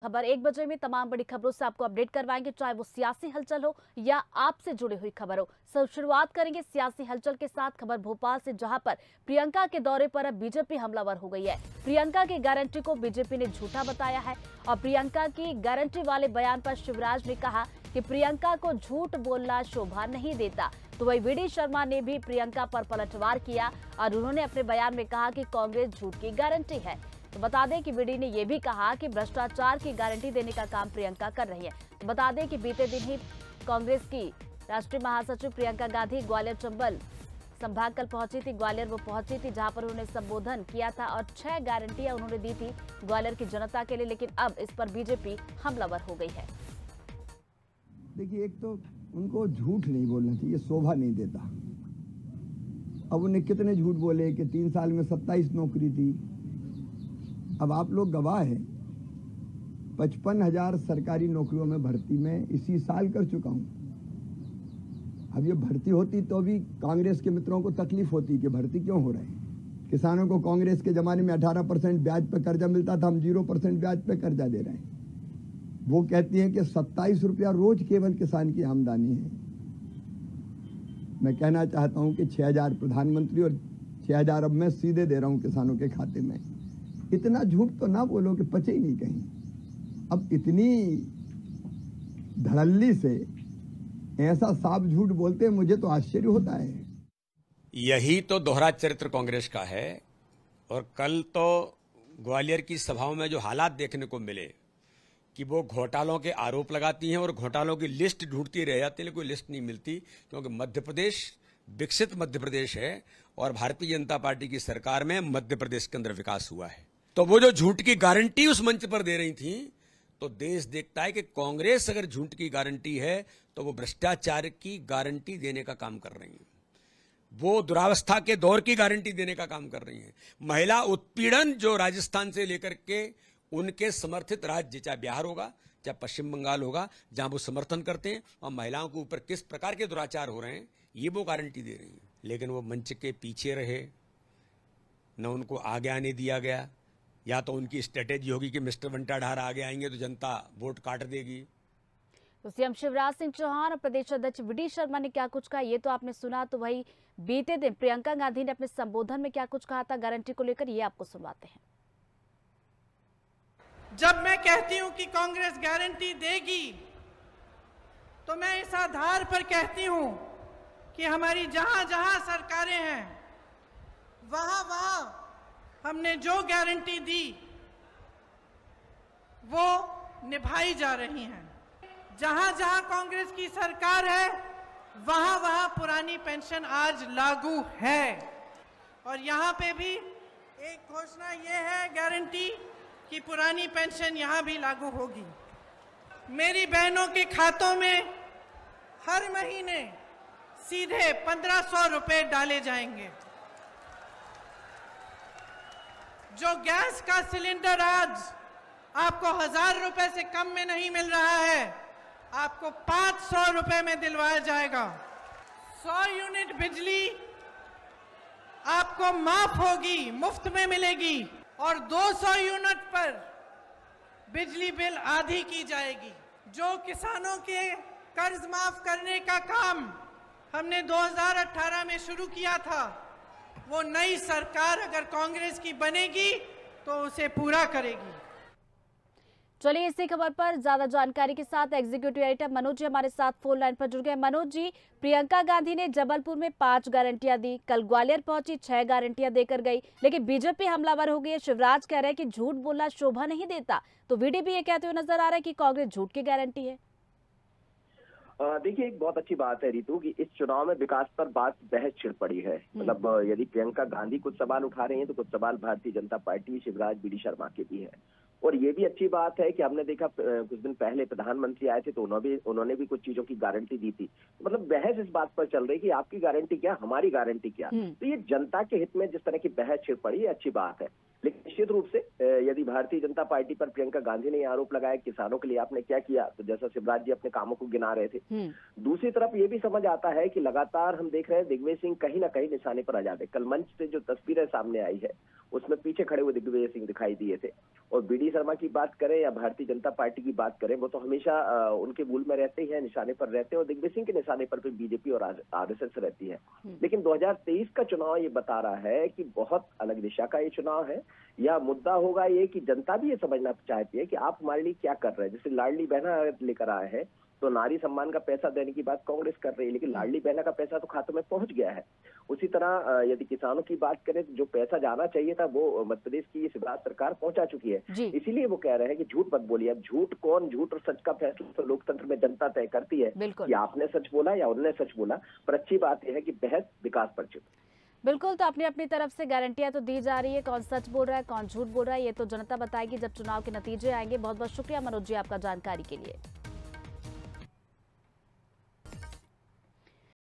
खबर 1 बजे में तमाम बड़ी खबरों से आपको अपडेट करवाएंगे, चाहे वो सियासी हलचल हो या आपसे जुड़ी हुई खबर हो। शुरुआत करेंगे सियासी हलचल के साथ। खबर भोपाल से, जहां पर प्रियंका के दौरे पर अब बीजेपी हमलावर हो गई है। प्रियंका की गारंटी को बीजेपी ने झूठा बताया है और प्रियंका की गारंटी वाले बयान पर शिवराज ने कहा कि प्रियंका को झूठ बोलना शोभा नहीं देता। तो वही वीडी शर्मा ने भी प्रियंका पर पलटवार किया और उन्होंने अपने बयान में कहा कि कांग्रेस झूठ की गारंटी है। तो बता दें कि वीडी ने यह भी कहा कि भ्रष्टाचार की गारंटी देने का काम प्रियंका कर रही है। तो बता दें कि बीते दिन ही कांग्रेस की राष्ट्रीय महासचिव प्रियंका गांधी ग्वालियर चंबल संभाग कल पहुंची थी। ग्वालियर वो पहुंची थी जहां पर उन्होंने संबोधन किया था और 6 गारंटियां उन्होंने दी थी ग्वालियर की जनता के लिए, लेकिन अब इस पर बीजेपी हमलावर हो गई है। देखिए, एक तो उनको झूठ नहीं बोलना चाहिए, शोभा नहीं देता। अब उन्हें कितने झूठ बोले कि 3 साल में 27 नौकरी थी। अब आप लोग गवाह हैं, 55,000 सरकारी नौकरियों में भर्ती में इसी साल कर चुका हूं। अब ये भर्ती होती तो भी कांग्रेस के मित्रों को तकलीफ होती कि भर्ती क्यों हो रहे हैं। किसानों को कांग्रेस के जमाने में 18% ब्याज पर कर्जा मिलता था, हम 0% ब्याज पर कर्जा दे रहे हैं। वो कहती है कि 27 रुपया रोज केवल किसान की आमदनी है। मैं कहना चाहता हूं कि 6,000 प्रधानमंत्री और 6,000 अब मैं सीधे दे रहा हूं किसानों के खाते में। इतना झूठ तो ना बोलो कि पचे ही नहीं कहीं। अब इतनी धड़ल्ली से ऐसा साफ झूठ बोलते हैं, मुझे तो आश्चर्य होता है। यही तो दोहरा चरित्र कांग्रेस का है। और कल तो ग्वालियर की सभाओं में जो हालात देखने को मिले कि वो घोटालों के आरोप लगाती हैं और घोटालों की लिस्ट ढूंढती रह जाती है, लेकिन कोई लिस्ट नहीं मिलती, क्योंकि मध्य प्रदेश विकसित मध्य प्रदेश है और भारतीय जनता पार्टी की सरकार में मध्य प्रदेश के अंदर विकास हुआ है। तो वो जो झूठ की गारंटी उस मंच पर दे रही थी, तो देश देखता है कि कांग्रेस अगर झूठ की गारंटी है तो वो भ्रष्टाचार की गारंटी देने का काम कर रही है, वो दुरावस्था के दौर की गारंटी देने का काम कर रही है। महिला उत्पीड़न जो राजस्थान से लेकर के उनके समर्थित राज्य, चाहे बिहार होगा चाहे पश्चिम बंगाल होगा, जहां वो समर्थन करते हैं, और महिलाओं के ऊपर किस प्रकार के दुराचार हो रहे हैं, ये वो गारंटी दे रही है। लेकिन वो मंच के पीछे रहे, न उनको आगे आने दिया गया। या तो उनकी स्ट्रेटेजी होगी कि मिस्टर बंटाढार आगे आएंगे तो जनता वोट काट देगी। तो सीएम शिवराज सिंह चौहान और प्रदेश अध्यक्ष वीडी शर्मा ने क्या कुछ कहा, ये तो आपने सुना। तो वही बीते दिन प्रियंका गांधी ने अपने संबोधन में क्या कुछ कहा था गारंटी को लेकर, ये आपको सुनवाते हैं। जब मैं कहती हूं कि कांग्रेस गारंटी देगी, तो मैं इस आधार पर कहती हूं कि हमारी जहां जहां सरकारें हैं, वहां वहां हमने जो गारंटी दी वो निभाई जा रही हैं। जहां जहां कांग्रेस की सरकार है, वहां वहां पुरानी पेंशन आज लागू है। और यहां पे भी एक घोषणा ये है, गारंटी, कि पुरानी पेंशन यहां भी लागू होगी। मेरी बहनों के खातों में हर महीने सीधे 1,500 रुपए डाले जाएंगे। जो गैस का सिलेंडर आज आपको 1,000 रुपए से कम में नहीं मिल रहा है, आपको 500 रुपए में दिलवाया जाएगा। 100 यूनिट बिजली आपको माफ होगी, मुफ्त में मिलेगी, और 200 यूनिट पर बिजली बिल आधी की जाएगी। जो किसानों के कर्ज माफ करने का काम हमने 2018 में शुरू किया था, वो नई सरकार अगर कांग्रेस की बनेगी तो उसे पूरा करेगी। चलिए, इसी खबर पर ज्यादा जानकारी के साथ एग्जीक्यूटिव एडिटर मनोज जी हमारे साथ फोन लाइन पर जुड़ गए। मनोज जी, प्रियंका गांधी ने जबलपुर में 5 गारंटियां दी, कल ग्वालियर पहुंची 6 गारंटियां देकर गई, लेकिन बीजेपी हमलावर हो गई है। शिवराज कह रहे हैं कि झूठ बोलना शोभा नहीं देता, तो वीडी भी ये कहते हुए नजर आ रहा है कि कांग्रेस झूठ की गारंटी है। देखिए, एक बहुत अच्छी बात है रीतू कि इस चुनाव में विकास पर बात बहस छिड़ पड़ी है। मतलब यदि प्रियंका गांधी कुछ सवाल उठा रही हैं तो कुछ सवाल भारतीय जनता पार्टी, शिवराज, वीडी शर्मा के भी है। और ये भी अच्छी बात है कि हमने देखा कुछ दिन पहले प्रधानमंत्री आए थे तो उन्होंने भी कुछ चीजों की गारंटी दी थी। मतलब बहस इस बात पर चल रही कि आपकी गारंटी क्या, हमारी गारंटी क्या। तो ये जनता के हित में जिस तरह की बहस छिड़ पड़ी, अच्छी बात है। लेकिन निश्चित रूप से यदि भारतीय जनता पार्टी पर प्रियंका गांधी ने ये आरोप लगाया किसानों के लिए आपने क्या किया, तो जैसा शिवराज जी अपने कामों को गिना रहे थे। दूसरी तरफ ये भी समझ आता है कि लगातार हम देख रहे हैं दिग्विजय सिंह कहीं ना कहीं निशाने पर आ जाते। कल मंच से जो तस्वीरें सामने आई है उसमें पीछे खड़े हुए दिग्विजय सिंह दिखाई दिए थे। और बीडी शर्मा की बात करें या भारतीय जनता पार्टी की बात करें, वो तो हमेशा उनके मूल में रहते ही है, निशाने पर रहते हैं, और दिग्विजय सिंह के निशाने पर भी बीजेपी और आरएसएस रहती है। लेकिन 2023 का चुनाव ये बता रहा है कि बहुत अलग दिशा का ये चुनाव है। यह मुद्दा होगा ये कि जनता भी ये समझना चाहती है कि आप हमारे लिए क्या कर रहे हैं। जैसे लाडली बहना लेकर आए हैं तो नारी सम्मान का पैसा देने की बात कांग्रेस कर रही है, लेकिन लाडली बहना का पैसा तो खातों में पहुंच गया है। उसी तरह यदि किसानों की बात करें तो जो पैसा जाना चाहिए था वो मध्य प्रदेश की शिवराज सरकार पहुंचा चुकी है। इसीलिए वो कह रहे हैं कि झूठ मत बोलिए। अब झूठ कौन, झूठ और सच का फैसला तो लोकतंत्र में जनता तय करती है कि आपने सच बोला या उन्होंने सच बोला। पर अच्छी बात यह है कि बहस विकास पर चुकी। बिल्कुल, तो अपनी अपनी तरफ से गारंटियां तो दी जा रही है, कौन सच बोल रहा है कौन झूठ बोल रहा है ये तो जनता बताएगी जब चुनाव के नतीजे आएंगे। बहुत बहुत शुक्रिया मनोज जी आपका जानकारी के लिए।